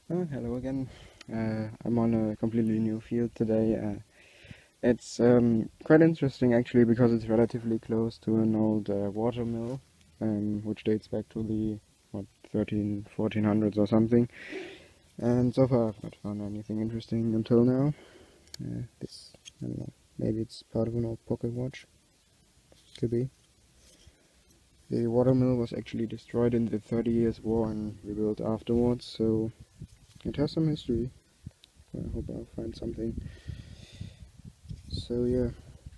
Hello again. I'm on a completely new field today. It's quite interesting actually because it's relatively close to an old water mill, which dates back to the what 1400s or something. And so far I've not found anything interesting until now. This I don't know. Maybe it's part of an old pocket watch. Could be. The water mill was actually destroyed in the 30 Years' War and rebuilt afterwards, so it has some history. I hope I'll find something. So yeah,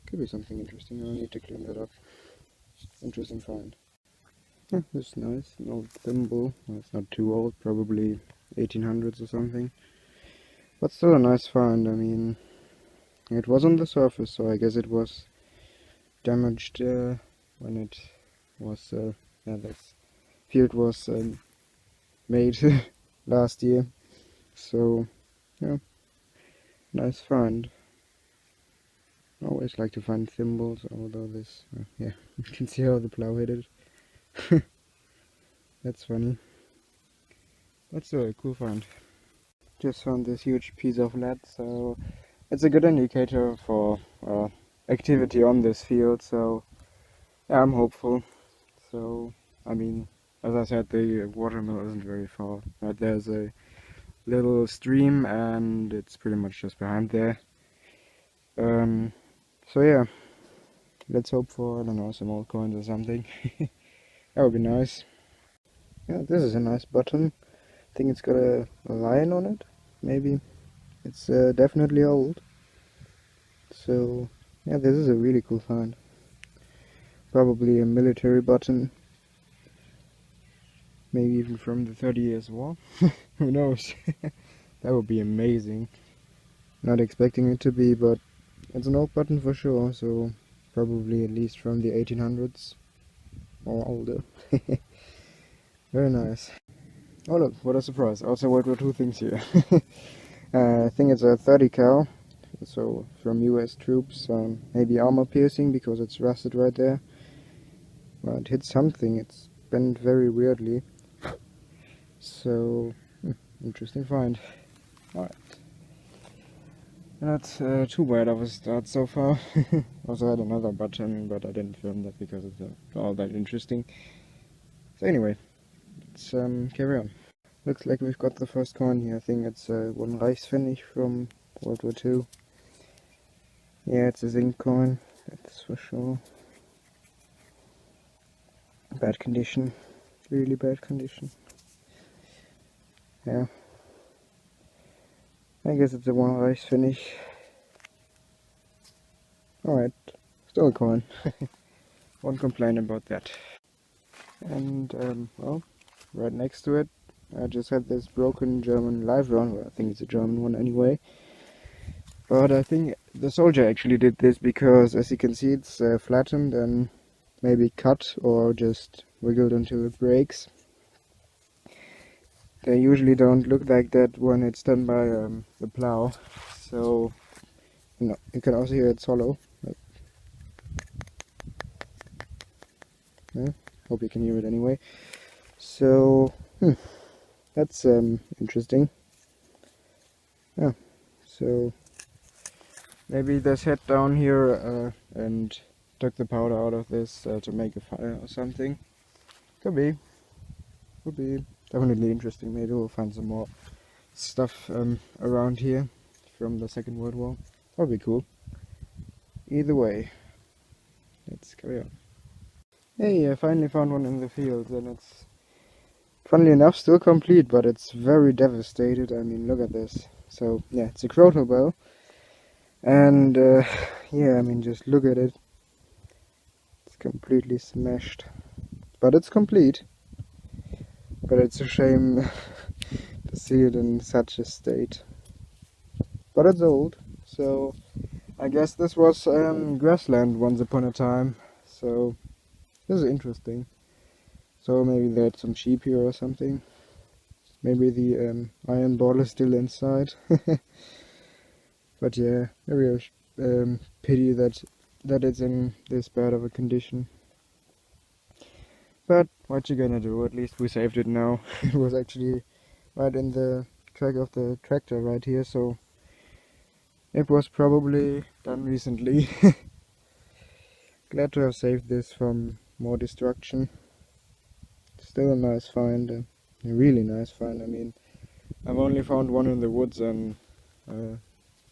could be something interesting. I'll need to clean that up. Interesting find. This is nice. An old thimble. Well, it's not too old, probably 1800s or something. But still a nice find. I mean, it was on the surface, so I guess it was damaged when it was. Yeah, this field was made last year. So yeah, nice find. I always like to find thimbles, although this, yeah, you can see how the plow hit it. That's funny. That's still a cool find. Just found this huge piece of lead, so it's a good indicator for activity on this field, so yeah, I'm hopeful. So, I mean, as I said, the watermill isn't very far. Right, there's a little stream and it's pretty much just behind there. So yeah, let's hope for, I don't know, some old coins or something. That would be nice. Yeah, this is a nice button. I think it's got a lion on it, maybe. It's definitely old. So, yeah, this is a really cool find. Probably a military button. Maybe even from the 30 Years' War. Who knows? That would be amazing. Not expecting it to be, but it's an old button for sure, so probably at least from the 1800s or older. Very nice. Oh look, what a surprise. Also World War II things here. I think it's a 30 cal, so from US troops. Maybe armor piercing because it's rusted right there. Well, it hit something, it's bent very weirdly. So, interesting find. Alright. Not too bad of a start so far. Also had another button, but I didn't film that because it's not all that interesting. So anyway, let's carry on. Looks like we've got the first coin here. I think it's one Reichspfennig from World War II. Yeah, it's a zinc coin, that's for sure. Bad condition, really bad condition. Yeah. I guess it's a one Reichspfennig. Alright, still a coin. Won't complain about that. And, well, right next to it, I just had this broken German live round. Well, I think it's a German one anyway. But I think the soldier actually did this because, as you can see, it's flattened and maybe cut or just wiggled until it breaks. They usually don't look like that when it's done by the plow. So, you can also hear it's hollow. Yeah, hope you can hear it anyway. So, that's interesting. Yeah, so maybe they sat down here and took the powder out of this to make a fire or something. Could be. Could be. Definitely interesting. Maybe we'll find some more stuff around here from the Second World War. That would be cool. Either way, let's carry on. Hey, I finally found one in the field, and it's, funnily enough, still complete, but it's very devastated. I mean, look at this. So, yeah, it's a crotal bell. And, yeah, I mean, just look at it. It's completely smashed. But it's complete. But it's a shame to see it in such a state. But it's old, so I guess this was grassland once upon a time. So, this is interesting. So maybe they had some sheep here or something. Maybe the iron ball is still inside. But yeah, a real pity that it's in this bad of a condition. But what you gonna do? At least we saved it now. It was actually right in the track of the tractor right here, so it was probably done recently. Glad to have saved this from more destruction. Still a nice find, a really nice find. I mean, I've only found one in the woods, and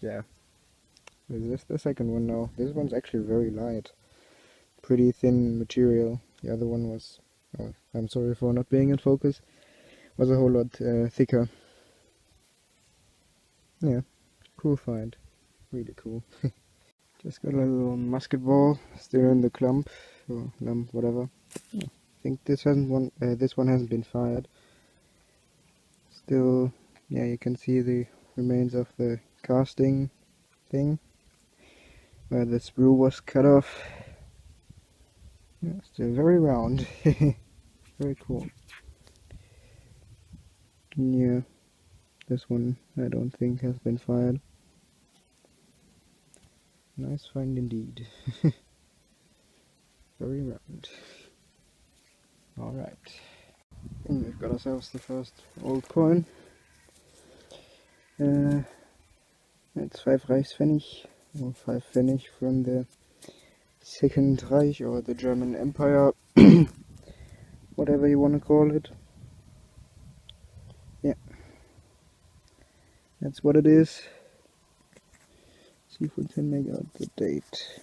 yeah, this is the second one now. This one's actually very light, pretty thin material. The other one was, oh, I'm sorry for not being in focus, was a whole lot thicker. Yeah, cool find, really cool. Just got a little musket ball still in the clump, or lump, whatever. I think this one hasn't been fired. Still, yeah, you can see the remains of the casting thing where the sprue was cut off. Yeah, still very round. Very cool. Yeah, this one I don't think has been fired. Nice find indeed. Very round. Alright. And we've got ourselves the first old coin. It's 5 Reichspfennig, or 5 Pfennig from the Second Reich, or the German Empire, whatever you want to call it. Yeah, that's what it is. See if we can make out the date.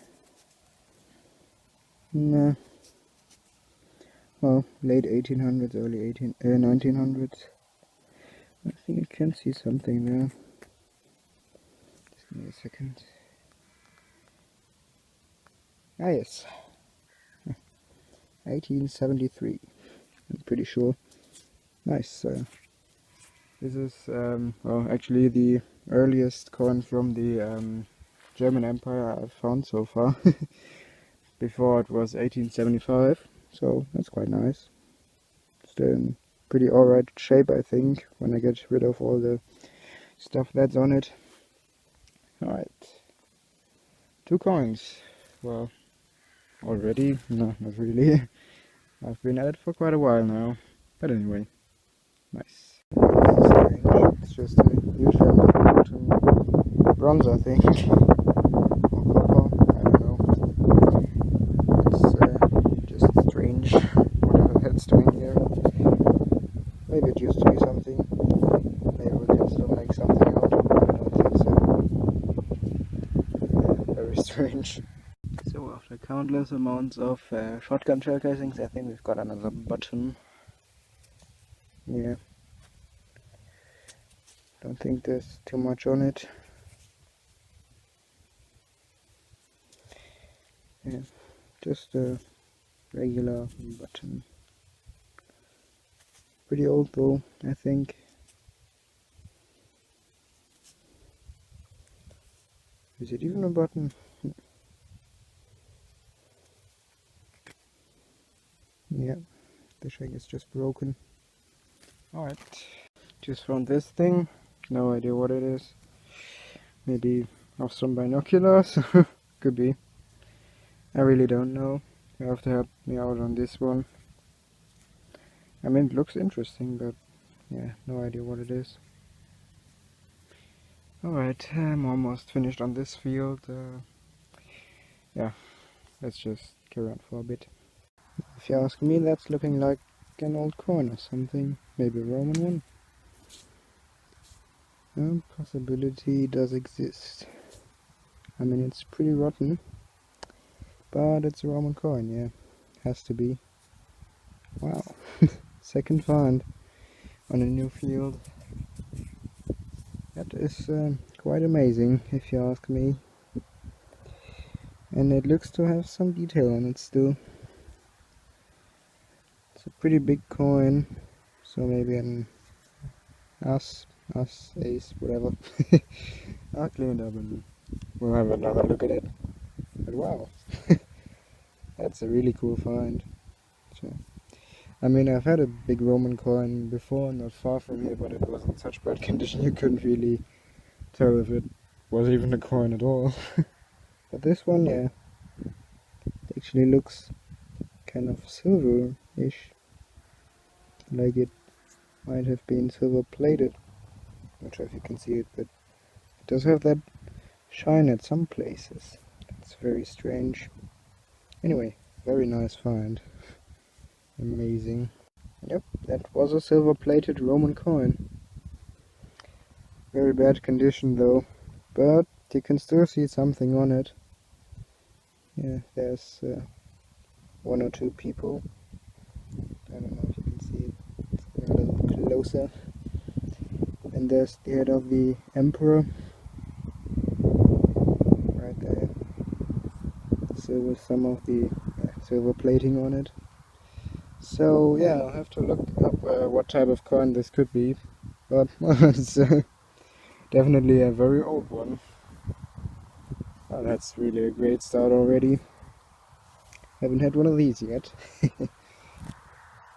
Nah. Well, late 1800s, early 1900s. I think I can see something there. Just give me a second. Ah yes, 1873. I'm pretty sure. Nice. This is well, actually the earliest coin from the German Empire I've found so far. Before it was 1875, so that's quite nice. Still in pretty alright shape, I think, when I get rid of all the stuff that's on it. Alright. 2 coins. Well, already? No, not really. I've been at it for quite a while now. But anyway, nice. It's just a usual bronze, I think. Or copper, I don't know. It's just strange, whatever that's doing here. Maybe it used to be something. Maybe we can still make something out. I don't think so. Yeah, very strange. So after countless amounts of shotgun shell casings, I think we've got another button. Yeah. Don't think there's too much on it. Yeah, just a regular button. Pretty old though, I think. Is it even a button? Yeah, the shank is just broken. Alright, just found this thing. No idea what it is. Maybe off some binoculars? Could be. I really don't know. You have to help me out on this one. I mean, it looks interesting, but yeah, no idea what it is. Alright, I'm almost finished on this field. Yeah, let's just carry on for a bit. If you ask me, that's looking like an old coin or something. Maybe a Roman one. A possibility does exist. I mean, it's pretty rotten, but it's a Roman coin, yeah. Has to be. Wow. Second find on a new field. That is quite amazing, if you ask me. And it looks to have some detail on it still. It's a pretty big coin, so maybe an ace, whatever. I'll clean it up and we'll have another look at it. But wow, that's a really cool find. So, I mean, I've had a big Roman coin before, not far from here, but it was in such bad condition you couldn't really tell if it was even a coin at all. But this one, yeah, it actually looks kind of silver-ish, like it might have been silver plated. Not sure if you can see it, but it does have that shine at some places. It's very strange. Anyway, very nice find. Amazing. Yep, that was a silver-plated Roman coin. Very bad condition though, but you can still see something on it. Yeah, there's one or two people. I don't know if you can see it. It's a little closer. And there's the head of the emperor. Right there. So with some of the silver plating on it. So yeah, I'll have to look up what type of coin this could be. But it's definitely a very old one. Oh, that's really a great start already. Haven't had one of these yet.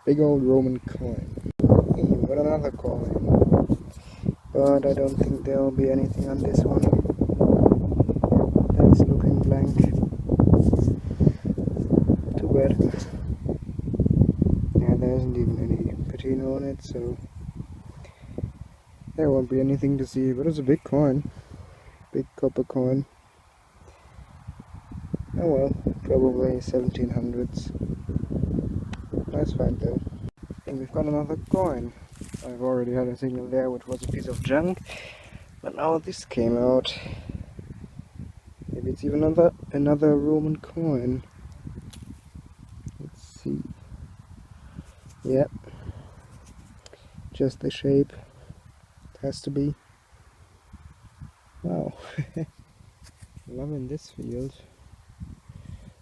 Big old Roman coin. Hey, what another coin. But I don't think there'll be anything on this one. That's looking blank. Too bad. Yeah, there isn't even any patina on it, so there won't be anything to see, but it's a big coin. Big copper coin. Oh well, probably 1700s. Nice find though. And we've got another coin. I've already had a signal there which was a piece of junk, but now this came out. Maybe it's even another Roman coin. Let's see. Yep. Just the shape. It has to be. Wow. Loving this field.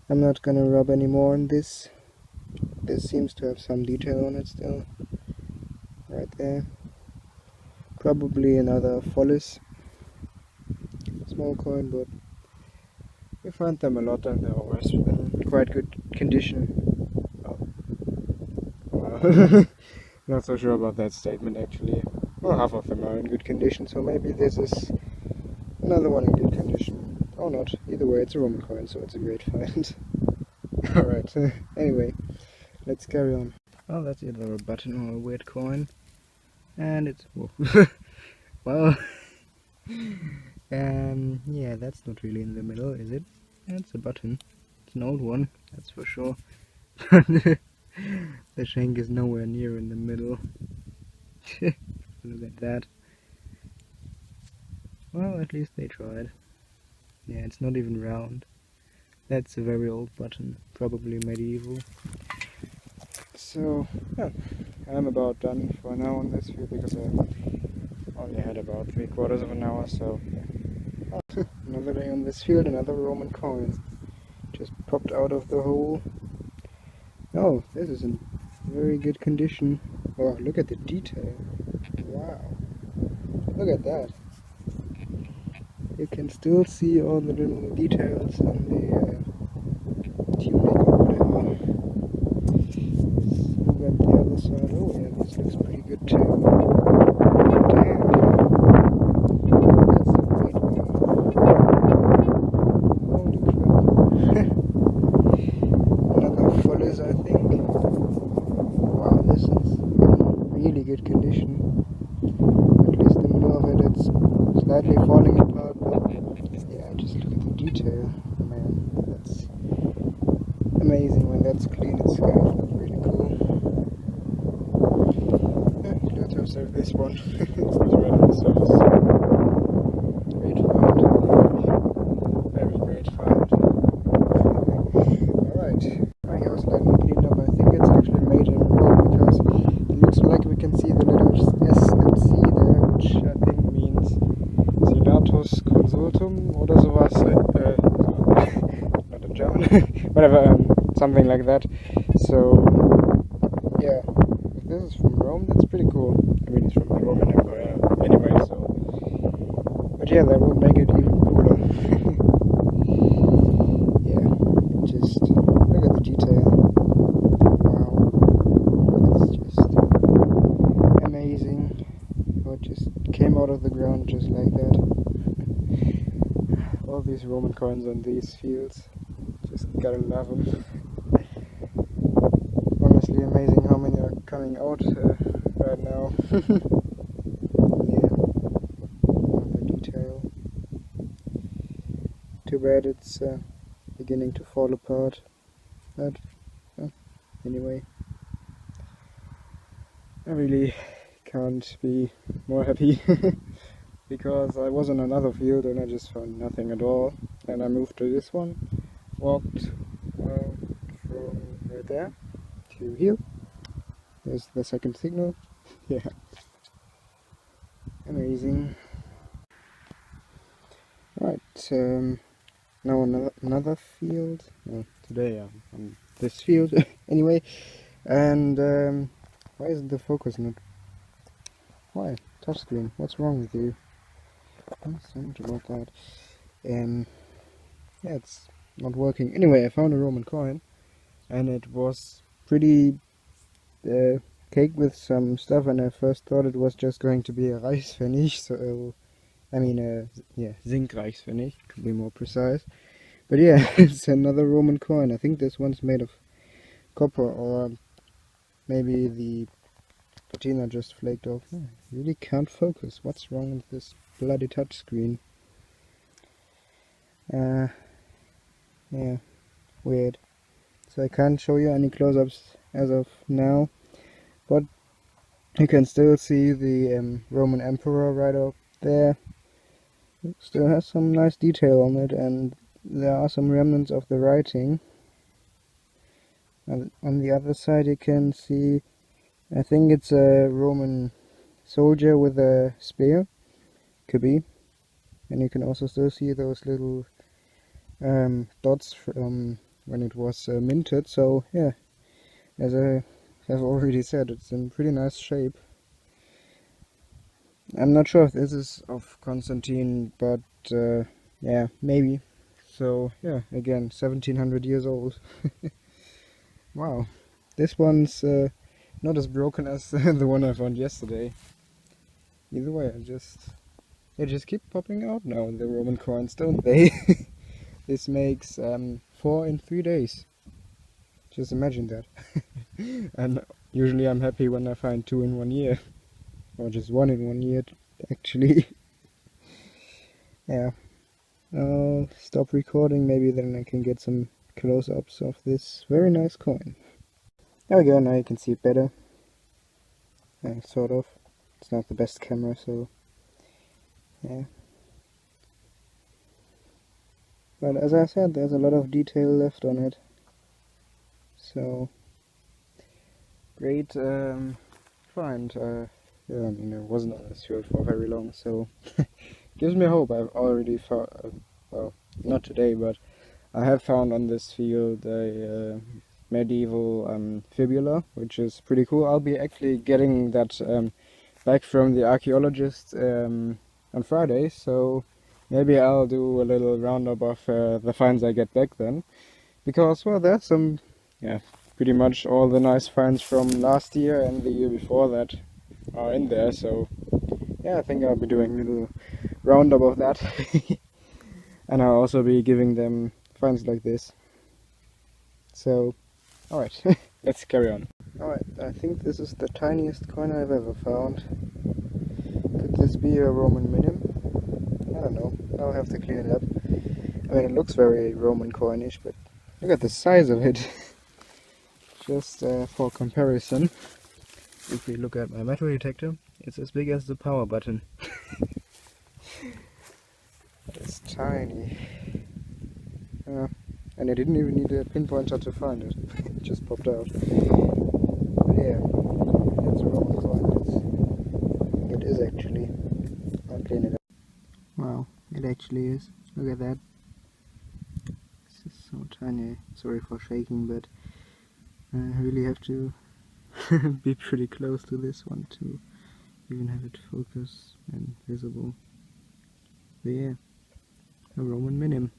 I'm not gonna rub any more on this. This seems to have some detail on it still. Right there. Probably another follis. Small coin, but we find them a lot and they're always in quite good condition. Oh. Wow. Not so sure about that statement actually. Well, half of them are in good condition, so maybe this is another one in good condition. Or not. Either way, it's a Roman coin, so it's a great find. Alright, anyway, let's carry on. Oh, that's either a button or a weird coin. And it's... well... yeah, that's not really in the middle, is it? That's a button. It's an old one, that's for sure. The shank is nowhere near in the middle. Look at that. Well, at least they tried. Yeah, it's not even round. That's a very old button, probably medieval. So, yeah, I'm about done for now on this field because I only had about 3/4 of an hour, so yeah. Oh, another day on this field, another Roman coin. Just popped out of the hole. Oh, this is in very good condition. Oh, look at the detail. Wow. Look at that. You can still see all the little details on the tunic or whatever. Let's look at the other side. Oh yeah, this looks pretty good too. Damn. That's a great one. Holy crap. Another follis, I think. Wow, this is in really good condition. At least the middle of it, it's slightly falling apart, but yeah, just look at the detail. Man, that's amazing. When that's clean, it's really cool. Yeah, glad to observe this one. It's right on the surface. Great find. Very great find. Alright. My hair is slightly cleaned up. I think it's actually made in Rome because it looks like we can see the little SMC there, which I think means Senatus Consultum oder sowas. Not in German. Whatever, something like that. So, yeah, if this is from Rome, that's pretty cool. I mean, it's from the Roman Empire anyway, so. But yeah, that would make it even cooler. Yeah, just look at the detail. Wow, it's just amazing. How it just came out of the ground just like that. All these Roman coins on these fields, just gotta love them. Honestly amazing how many are coming out right now. Yeah, bad it's beginning to fall apart. But anyway, I really can't be more happy because I was in another field and I just found nothing at all, and I moved to this one, walked from right there to here. There's the second signal. Yeah, amazing. Right, now another field. Well, today I'm on this field anyway, and why isn't the focus not? Why? Touchscreen, what's wrong with you? Oh, so much about that. Yeah, it's not working. Anyway, I found a Roman coin, and it was pretty caked with some stuff, and I first thought it was just going to be a Reichspfennig, so I mean, yeah, zinc Reichspfennig, to be more precise. But yeah, it's another Roman coin. I think this one's made of copper, or maybe the patina just flaked off. I really can't focus. What's wrong with this bloody touchscreen? Yeah, weird. So I can't show you any close-ups as of now, but you can still see the Roman Emperor right up there. It still has some nice detail on it, and there are some remnants of the writing. And on the other side you can see, I think it's a Roman soldier with a spear, could be. And you can also still see those little dots from when it was minted. So yeah, as I have already said, it's in pretty nice shape. I'm not sure if this is of Constantine, but yeah, maybe. So yeah, again, 1700 years old. Wow, this one's not as broken as the one I found yesterday. Either way, they just keep popping out now, the Roman coins, don't they? This makes 4 in 3 days. Just imagine that. And usually I'm happy when I find 2 in 1 year. Or just 1 in 1 year, actually. Yeah. I'll stop recording, maybe then I can get some close-ups of this very nice coin. There we go, now you can see it better. Sort of. It's not the best camera, so yeah. But as I said, there's a lot of detail left on it. So great find. Yeah, I mean, it wasn't on this field for very long, so gives me hope. I've already found, well, not today, but I have found on this field a medieval fibula, which is pretty cool. I'll be actually getting that back from the archaeologist on Friday, so maybe I'll do a little roundup of the finds I get back then, because, well, there's some, yeah, pretty much all the nice finds from last year and the year before that are in there, so yeah, I think I'll be doing a little roundup of that. And I'll also be giving them finds like this. So, alright, let's carry on. Alright, I think this is the tiniest coin I've ever found. Could this be a Roman minim? I don't know, I'll have to clean it up. I mean, it looks very Roman coinish, but look at the size of it. Just for comparison, if we look at my metal detector, it's as big as the power button. It's tiny. And I didn't even need a pinpointer to find it. It just popped out. But yeah, it's a Roman coin. It is actually. I'll clean it up. Wow, it actually is. Look at that. This is so tiny. Sorry for shaking, but I really have to be pretty close to this one to even have it focus and visible. But yeah, a Roman minim.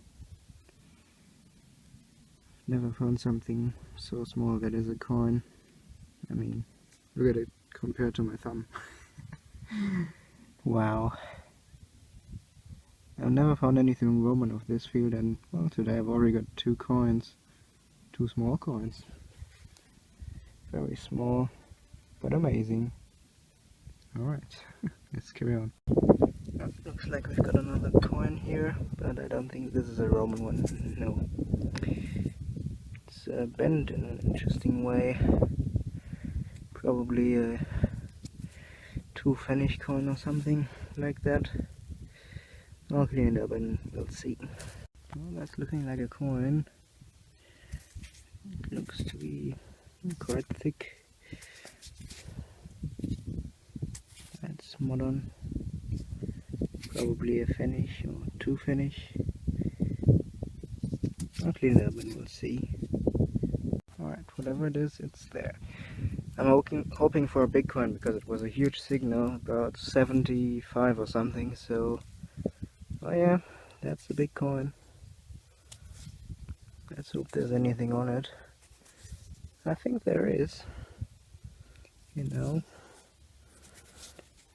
Never found something so small that is a coin. I mean, look at it compared to my thumb. Wow. I've never found anything Roman of this field, and well, today I've already got 2 coins. 2 small coins. Very small, but amazing. Alright, let's carry on. Looks like we've got another coin here, but I don't think this is a Roman one. No. It's bent in an interesting way. Probably a 2 Pfennig coin or something like that. I'll clean it up and we'll see. Well, that's looking like a coin. It looks to be quite thick. That's modern. Probably a Pfennig or 2 Pfennig. I'll clean it up and we'll see. Alright, whatever it is, it's there. I'm hoping for a big coin because it was a huge signal, about 75 or something, so... Oh yeah, that's a big coin. Let's hope there's anything on it. I think there is. You know,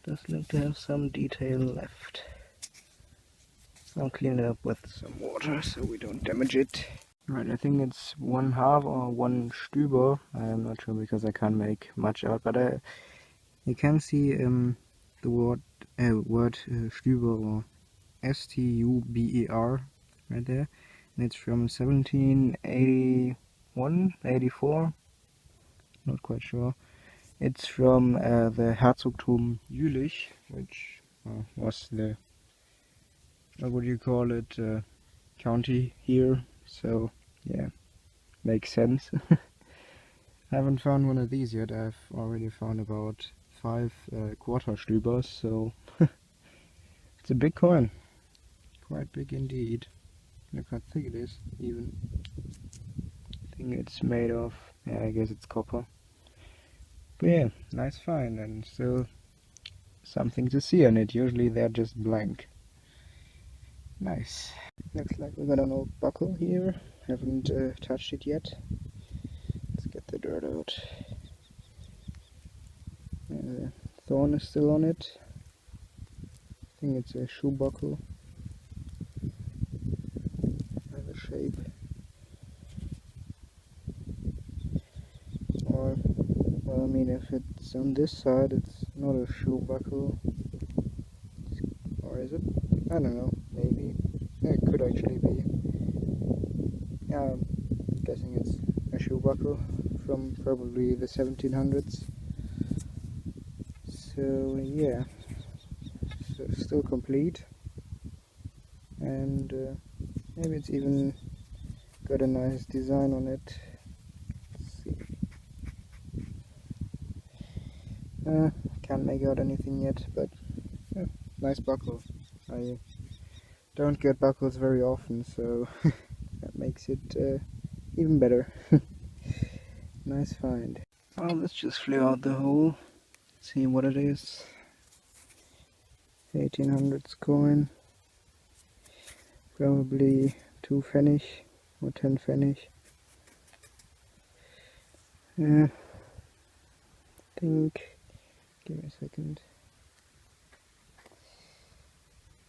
does look to have some detail left. I'll clean it up with some water so we don't damage it. Right, I think it's 1/2 or 1 Stüber. I'm not sure because I can't make much out, but you can see the word Stüber or Stuber right there, and it's from 1781, 84. Not quite sure. It's from the Herzogtum Jülich, which was the, what would you call it, county here. So yeah, makes sense. I haven't found one of these yet. I've already found about 5 Quarterstübers, so it's a big coin. Quite big indeed. Look how thick it is, even. I think it's made of, yeah, I guess it's copper. But yeah, nice find, and still something to see on it. Usually they're just blank. Nice. Looks like we got an old buckle here. Haven't touched it yet. Let's get the dirt out. The thorn is still on it. I think it's a shoe buckle. The shape. Or, well, I mean, if it's on this side, it's not a shoe buckle. Or is it? I don't know. Maybe. It could actually be. Yeah, I'm guessing it's a shoe buckle from probably the 1700s. So yeah, so still complete, and maybe it's even got a nice design on it. Let's see. Can't make out anything yet, but yeah, nice buckle. I don't get buckles very often, so that makes it even better. Nice find. Well, this just flew out the hole. Let's see what it is. 1800s coin. Probably 2 Pfennig or 10 Pfennig. I think, give me a second.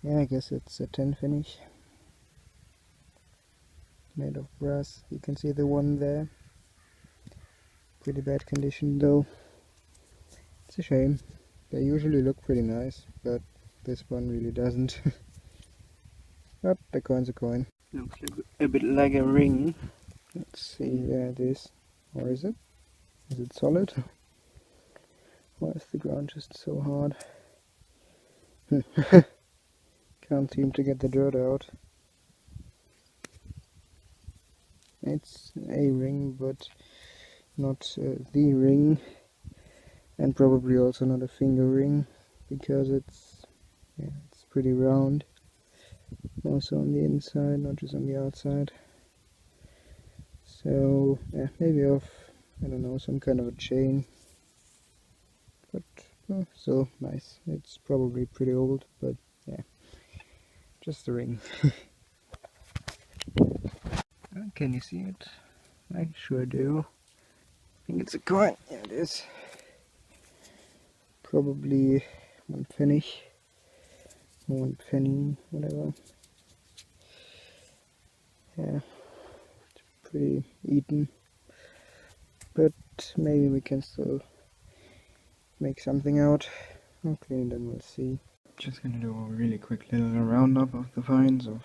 Yeah, I guess it's a 10 Pfennig. Made of brass. You can see the one there. Pretty bad condition though. It's a shame. They usually look pretty nice, but this one really doesn't. But the coin's a coin. Looks a bit like a ring. Let's see, there it is. Or is it? Is it solid? Why is the ground just so hard? Can't seem to get the dirt out. It's a ring, but not the ring, and probably also not a finger ring, because it's pretty round. Also on the inside, not just on the outside. So yeah, maybe off, I don't know, some kind of a chain. But still nice. It's probably pretty old, but yeah, just a ring. Can you see it? I sure do. I think it's a coin. Yeah, it is. Probably 1 Pfennig, 1 penny, whatever. Yeah, it's pretty eaten, but maybe we can still make something out. I'll clean it and we'll see. Just gonna do a really quick little roundup of the finds of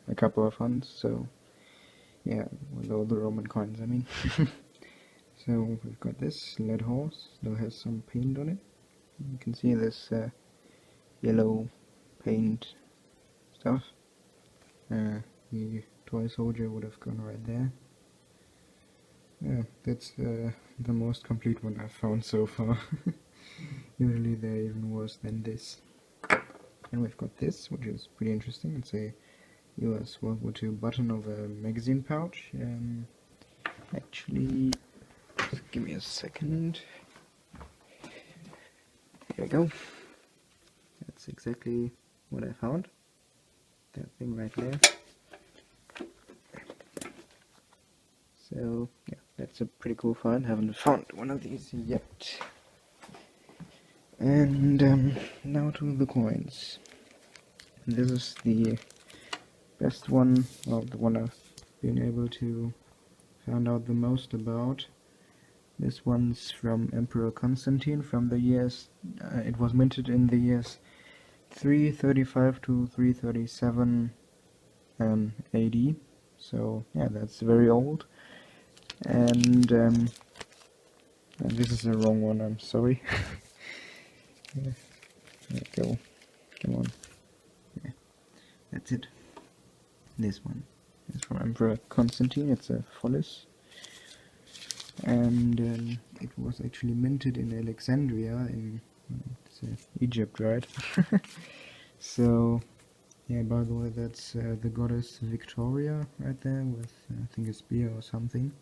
a couple of hunts. So yeah, with all the Roman coins, I mean. So we've got this lead horse that has some paint on it. You can see this yellow paint stuff. The toy soldier would have gone right there. Yeah, that's the most complete one I've found so far. Usually they're even worse than this. And we've got this, which is pretty interesting. It's a US World War II button of a magazine pouch. Actually, just give me a second. Here we go. That's exactly what I found. That thing right there. So yeah, that's a pretty cool find. Haven't found one of these yet. And now to the coins. This is the best one, well, the one I've been able to find out the most about. This one's from Emperor Constantine from the years, it was minted in the years 335 to 337 AD. So yeah, that's very old. And this is the wrong one, I'm sorry. Yeah, there we go. Come on. Yeah, that's it. This one is from Emperor Constantine. It's a Follis. And it was actually minted in Alexandria in Egypt, right? So yeah, by the way, that's the goddess Victoria right there with I think a spear or something.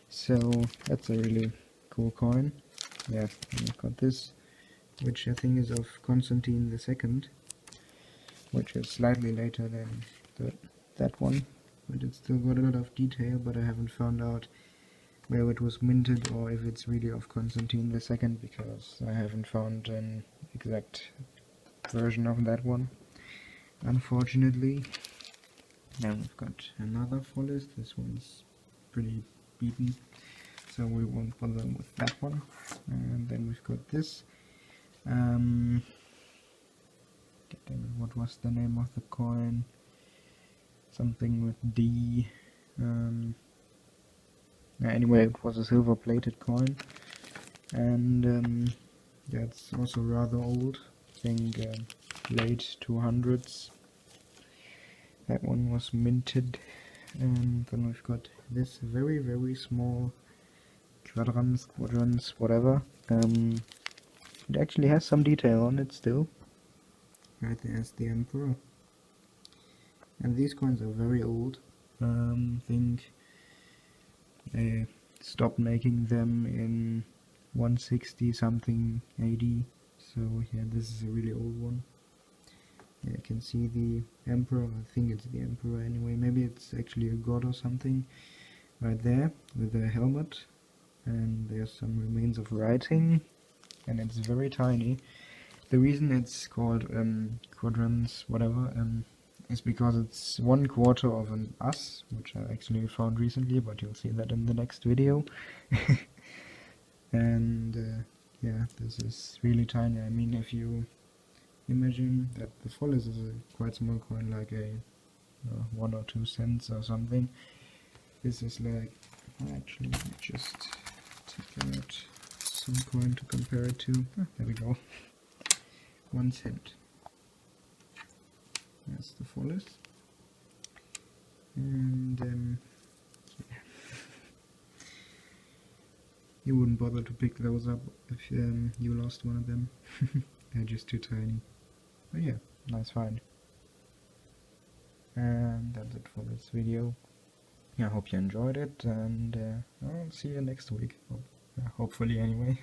So that's a really cool coin. Yeah, and I've got this, which I think is of Constantine II, which is slightly later than that one, but it's still got a lot of detail, but I haven't found out where it was minted or if it's really of Constantine II, because I haven't found an exact version of that one, unfortunately. Now we've got another Follis. This one's pretty beaten, so we won't bother with that one. And then we've got this. What was the name of the coin? Something with D. Anyway, it was a silver-plated coin, and that's also rather old. I think late 200s. That one was minted. And then we've got this very, very small quadrants, whatever. It actually has some detail on it still. Right there's the Emperor. And these coins are very old. I think they stopped making them in 160 something AD. So yeah, this is a really old one. Yeah, you can see the Emperor. I think it's the Emperor anyway. Maybe it's actually a god or something. Right there with a helmet. And there's some remains of writing. And it's very tiny. The reason it's called quadrants, whatever, is because it's 1/4 of an us, which I actually found recently, but you'll see that in the next video. And yeah, this is really tiny. I mean, if you imagine that the Follis is a quite small coin, like a 1 or 2 cents or something. This is like, actually, let me just take out some coin to compare it to. There we go. 1 cent. That's the Follis. And yeah. You wouldn't bother to pick those up if you lost one of them. They're just too tiny. But yeah, nice find. And that's it for this video. Yeah, I hope you enjoyed it, and I'll see you next week. Hopefully, anyway.